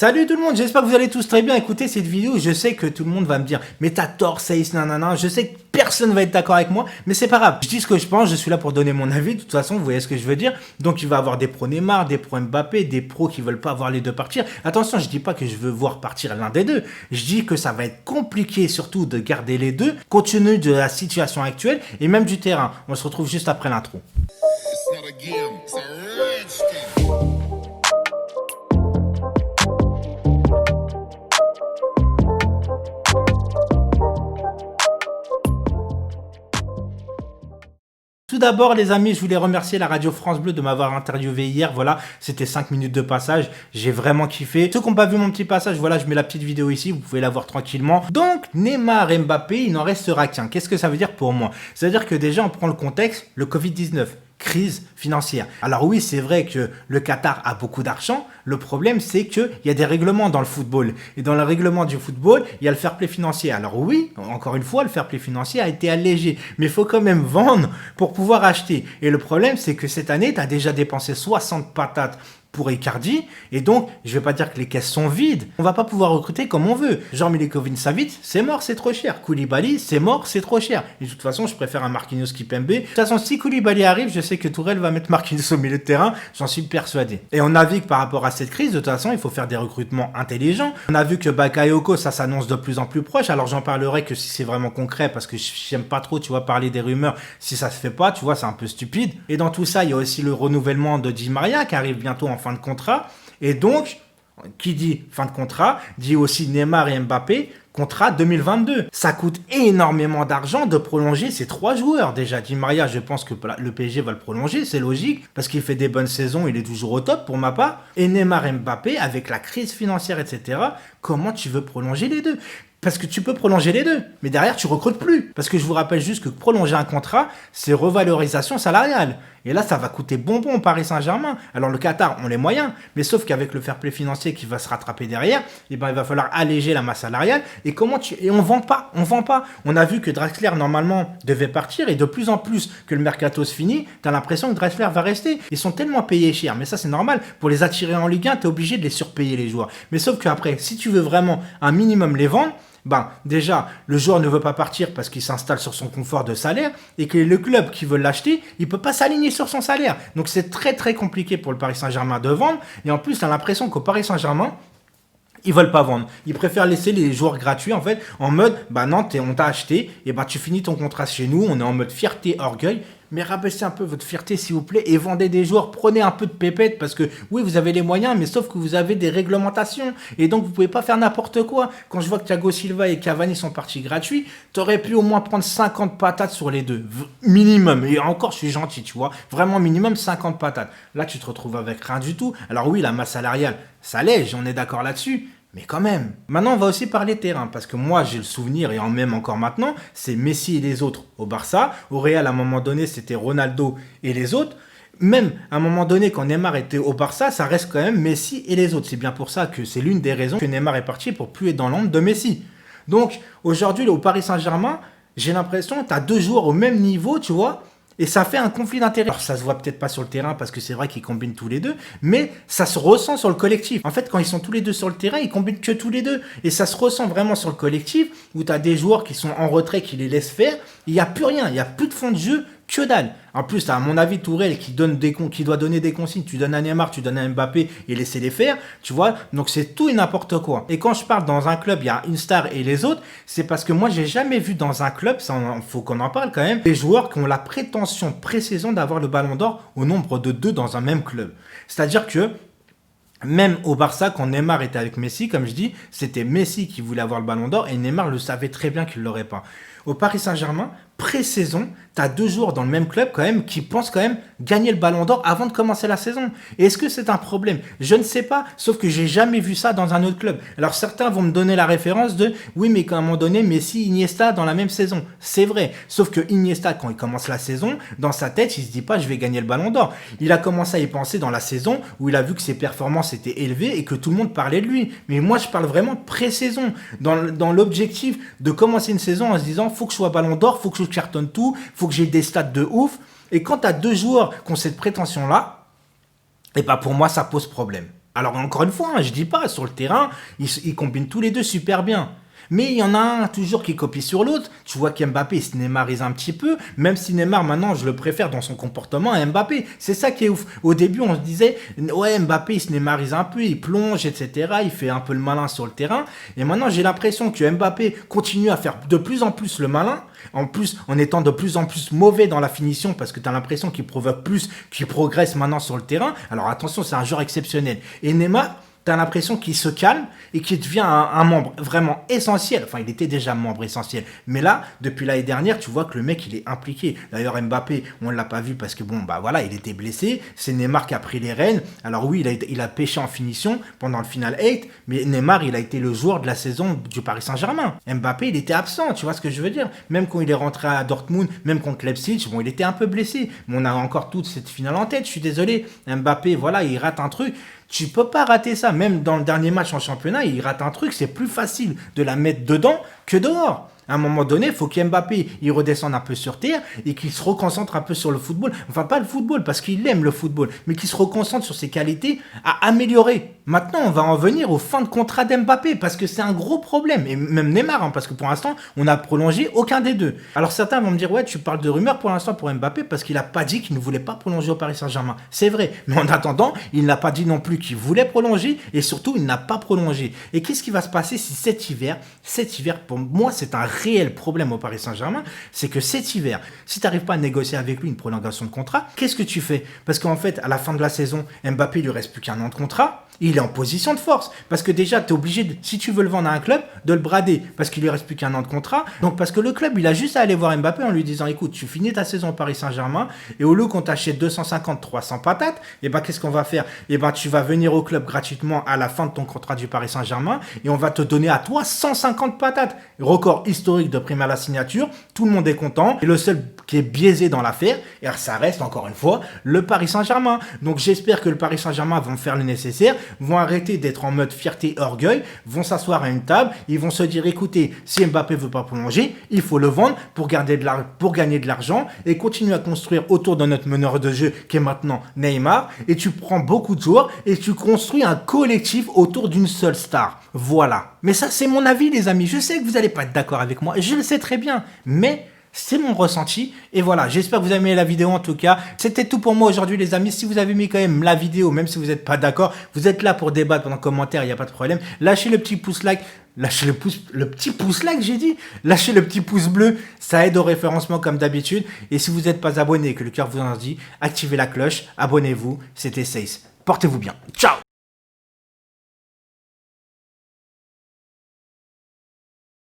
Salut tout le monde, j'espère que vous allez tous très bien. Écoutez cette vidéo, je sais que tout le monde va me dire mais t'as tort, Saïs, nanana. Je sais que personne va être d'accord avec moi, mais c'est pas grave. Je dis ce que je pense, je suis là pour donner mon avis. De toute façon, vous voyez ce que je veux dire. Donc il va y avoir des pros Neymar, des pros Mbappé, des pros qui veulent pas voir les deux partir. Attention, je dis pas que je veux voir partir l'un des deux. Je dis que ça va être compliqué surtout de garder les deux, compte tenu de la situation actuelle et même du terrain. On se retrouve juste après l'intro. Tout d'abord les amis, je voulais remercier la radio France Bleu de m'avoir interviewé hier, voilà, c'était 5 minutes de passage, j'ai vraiment kiffé. Ceux qui n'ont pas vu mon petit passage, voilà, je mets la petite vidéo ici, vous pouvez la voir tranquillement. Donc Neymar et Mbappé, il n'en restera qu'un. Qu'est-ce que ça veut dire pour moi? C'est-à-dire que déjà on prend le contexte, le Covid-19. Crise financière. Alors oui, c'est vrai que le Qatar a beaucoup d'argent. Le problème, c'est qu'il y a des règlements dans le football. Et dans le règlement du football, il y a le fair play financier. Alors oui, encore une fois, le fair play financier a été allégé. Mais il faut quand même vendre pour pouvoir acheter. Et le problème, c'est que cette année, tu as déjà dépensé 60 patates pour Icardi, et donc je vais pas dire que les caisses sont vides, on va pas pouvoir recruter comme on veut. Genre Milinkovic-Savic, c'est mort, c'est trop cher. Koulibaly, c'est mort, c'est trop cher. Et de toute façon, je préfère un Marquinhos Kimpembe. De toute façon, si Koulibaly arrive, je sais que Tourelle va mettre Marquinhos au milieu de terrain, j'en suis persuadé. Et on a vu que par rapport à cette crise, de toute façon, il faut faire des recrutements intelligents. On a vu que Bakayoko, ça s'annonce de plus en plus proche, alors j'en parlerai que si c'est vraiment concret, parce que j'aime pas trop, tu vois, parler des rumeurs, si ça se fait pas, tu vois, c'est un peu stupide. Et dans tout ça, il y a aussi le renouvellement de Di Maria qui arrive bientôt en fin de contrat. Et donc, qui dit fin de contrat, dit aussi Neymar et Mbappé, contrat 2022. Ça coûte énormément d'argent de prolonger ces trois joueurs. Déjà, Di Maria, je pense que le PSG va le prolonger, c'est logique, parce qu'il fait des bonnes saisons, il est toujours au top pour ma part. Et Neymar et Mbappé, avec la crise financière, etc., comment tu veux prolonger les deux ? Parce que tu peux prolonger les deux, mais derrière, tu recrutes plus. Parce que je vous rappelle juste que prolonger un contrat, c'est revalorisation salariale. Et là, ça va coûter bonbon au Paris Saint-Germain. Alors, le Qatar ont les moyens, mais sauf qu'avec le fair play financier qui va se rattraper derrière, eh ben, il va falloir alléger la masse salariale. Et on vend pas. On a vu que Draxler, normalement, devait partir, et de plus en plus que le mercato se finit, t'as l'impression que Draxler va rester. Ils sont tellement payés cher, mais ça, c'est normal. Pour les attirer en Ligue 1, t'es obligé de les surpayer, les joueurs. Mais sauf qu'après, si tu veux vraiment un minimum les vendre, déjà, le joueur ne veut pas partir parce qu'il s'installe sur son confort de salaire et que le club qui veut l'acheter, il peut pas s'aligner sur son salaire. Donc, c'est très, très compliqué pour le Paris Saint-Germain de vendre. Et en plus, tu as l'impression qu'au Paris Saint-Germain, ils veulent pas vendre. Ils préfèrent laisser les joueurs gratuits, en fait, en mode, non, on t'a acheté, et tu finis ton contrat chez nous, on est en mode fierté, orgueil, mais rabaissez un peu votre fierté, s'il vous plaît, et vendez des joueurs, prenez un peu de pépette, parce que, oui, vous avez les moyens, mais sauf que vous avez des réglementations, et donc vous pouvez pas faire n'importe quoi. Quand je vois que Thiago Silva et Cavani sont partis gratuits, t'aurais pu au moins prendre 50 patates sur les deux, minimum, et encore, je suis gentil, tu vois, vraiment minimum 50 patates. Là, tu te retrouves avec rien du tout. Alors oui, la masse salariale, ça lège, on est d'accord là-dessus, mais quand même. Maintenant, on va aussi parler terrain, parce que moi, j'ai le souvenir, et même encore maintenant, c'est Messi et les autres au Barça. Au Real, à un moment donné, c'était Ronaldo et les autres. Même à un moment donné, quand Neymar était au Barça, ça reste quand même Messi et les autres. C'est bien pour ça que c'est l'une des raisons que Neymar est parti pour plus être dans l'ombre de Messi. Donc, aujourd'hui, au Paris Saint-Germain, j'ai l'impression que tu as deux joueurs au même niveau, tu vois. Et ça fait un conflit d'intérêts. Alors ça se voit peut-être pas sur le terrain parce que c'est vrai qu'ils combinent tous les deux, mais ça se ressent sur le collectif. En fait, quand ils sont tous les deux sur le terrain, ils combinent que tous les deux. Et ça se ressent vraiment sur le collectif où tu as des joueurs qui sont en retrait, qui les laissent faire. Il n'y a plus rien, il n'y a plus de fond de jeu, que dalle. En plus, à mon avis, Tourelle qui doit donner des consignes. Tu donnes à Neymar, tu donnes à Mbappé et laisser les faire, tu vois. Donc c'est tout et n'importe quoi. Et quand je parle dans un club, il y a une star et les autres, c'est parce que moi, j'ai jamais vu dans un club, faut qu'on en parle quand même, des joueurs qui ont la prétention pré-saison d'avoir le ballon d'or au nombre de 2 dans un même club. C'est-à-dire que même au Barça, quand Neymar était avec Messi, comme je dis, c'était Messi qui voulait avoir le ballon d'or et Neymar le savait très bien qu'il ne l'aurait pas. Au Paris Saint-Germain, pré-saison, tu as 2 joueurs dans le même club quand même qui pensent quand même gagner le ballon d'or avant de commencer la saison. Et est-ce que c'est un problème? Je ne sais pas, sauf que j'ai jamais vu ça dans un autre club. Alors certains vont me donner la référence de oui, mais à un moment donné, Messi, Iniesta dans la même saison. C'est vrai, sauf que Iniesta, quand il commence la saison, dans sa tête, il se dit pas je vais gagner le ballon d'or. Il a commencé à y penser dans la saison où il a vu que ses performances étaient élevées et que tout le monde parlait de lui. Mais moi, je parle vraiment de pré-saison, dans l'objectif de commencer une saison en se disant faut que je sois ballon d'or, faut que je cartonne tout, faut que j'ai des stats de ouf. Et quand tu as 2 joueurs qui ont cette prétention-là, et pour moi, ça pose problème. Alors encore une fois, hein, je dis pas, sur le terrain, ils combinent tous les deux super bien. Mais il y en a un toujours qui copie sur l'autre. Tu vois qu'Mbappé il se Neymarise un petit peu, même si Neymar maintenant je le préfère dans son comportement à Mbappé. C'est ça qui est ouf. Au début on se disait, ouais Mbappé il se Neymarise un peu, il plonge, etc. Il fait un peu le malin sur le terrain. Et maintenant j'ai l'impression que Mbappé continue à faire de plus en plus le malin. En plus, en étant de plus en plus mauvais dans la finition, parce que tu as l'impression qu'il provoque plus, qu'il progresse maintenant sur le terrain. Alors attention, c'est un joueur exceptionnel. Et Neymar, t'as l'impression qu'il se calme et qu'il devient un membre vraiment essentiel. Enfin, il était déjà membre essentiel. Mais là, depuis l'année dernière, tu vois que le mec, il est impliqué. D'ailleurs, Mbappé, on ne l'a pas vu parce que, bon, bah voilà, il était blessé. C'est Neymar qui a pris les rênes. Alors oui, il a pêché en finition pendant le Final 8, mais Neymar, il a été le joueur de la saison du Paris Saint-Germain. Mbappé, il était absent, tu vois ce que je veux dire? Même quand il est rentré à Dortmund, même contre Leipzig, bon, il était un peu blessé. Mais on a encore toute cette finale en tête, je suis désolé. Mbappé, voilà, il rate un truc. Tu peux pas rater ça. Même dans le dernier match en championnat, il rate un truc, c'est plus facile de la mettre dedans que dehors. À un moment donné, il faut qu'Mbappé il redescende un peu sur terre et qu'il se reconcentre un peu sur le football. Enfin, pas le football, parce qu'il aime le football, mais qu'il se reconcentre sur ses qualités à améliorer. Maintenant, on va en venir aux fins de contrat d'Mbappé, parce que c'est un gros problème. Et même Neymar, hein, parce que pour l'instant, on n'a prolongé aucun des deux. Alors certains vont me dire, ouais, tu parles de rumeurs pour l'instant pour Mbappé, parce qu'il n'a pas dit qu'il ne voulait pas prolonger au Paris Saint-Germain. C'est vrai. Mais en attendant, il n'a pas dit non plus qu'il voulait prolonger, et surtout, il n'a pas prolongé. Et qu'est-ce qui va se passer si cet hiver, pour moi, c'est un réel problème au Paris Saint-Germain, c'est que cet hiver, si tu n'arrives pas à négocier avec lui une prolongation de contrat, qu'est-ce que tu fais? Parce qu'en fait, à la fin de la saison, Mbappé, il lui reste plus qu'un an de contrat, il est en position de force. Parce que déjà, tu es obligé, si tu veux le vendre à un club, de le brader. Parce qu'il lui reste plus qu'un an de contrat. Donc, parce que le club, il a juste à aller voir Mbappé en lui disant, écoute, tu finis ta saison au Paris Saint-Germain, et au lieu qu'on t'achète 250, 300 patates, et ben, qu'est-ce qu'on va faire? Et ben, tu vas venir au club gratuitement à la fin de ton contrat du Paris Saint-Germain, et on va te donner à toi 150 patates. Record historique de prime à la signature. Tout le monde est content. Et le seul qui est biaisé dans l'affaire, et ça reste encore une fois le Paris Saint-Germain. Donc j'espère que le Paris Saint-Germain vont faire le nécessaire, vont arrêter d'être en mode fierté orgueil, vont s'asseoir à une table, ils vont se dire écoutez, si Mbappé veut pas prolonger, il faut le vendre pour gagner de l'argent et continuer à construire autour de notre meneur de jeu qui est maintenant Neymar, et tu prends beaucoup de joueurs et tu construis un collectif autour d'une seule star. Voilà. Mais ça c'est mon avis les amis, je sais que vous n'allez pas être d'accord avec moi, je le sais très bien, mais c'est mon ressenti. Et voilà, j'espère que vous avez aimé la vidéo en tout cas. C'était tout pour moi aujourd'hui les amis. Si vous avez aimé quand même la vidéo, même si vous n'êtes pas d'accord, vous êtes là pour débattre dans les commentaires, il n'y a pas de problème. Lâchez le petit pouce like. Lâchez le petit pouce like, j'ai dit. Lâchez le petit pouce bleu, ça aide au référencement comme d'habitude. Et si vous n'êtes pas abonné et que le cœur vous en dit, activez la cloche, abonnez-vous. C'était Sace. Portez-vous bien. Ciao.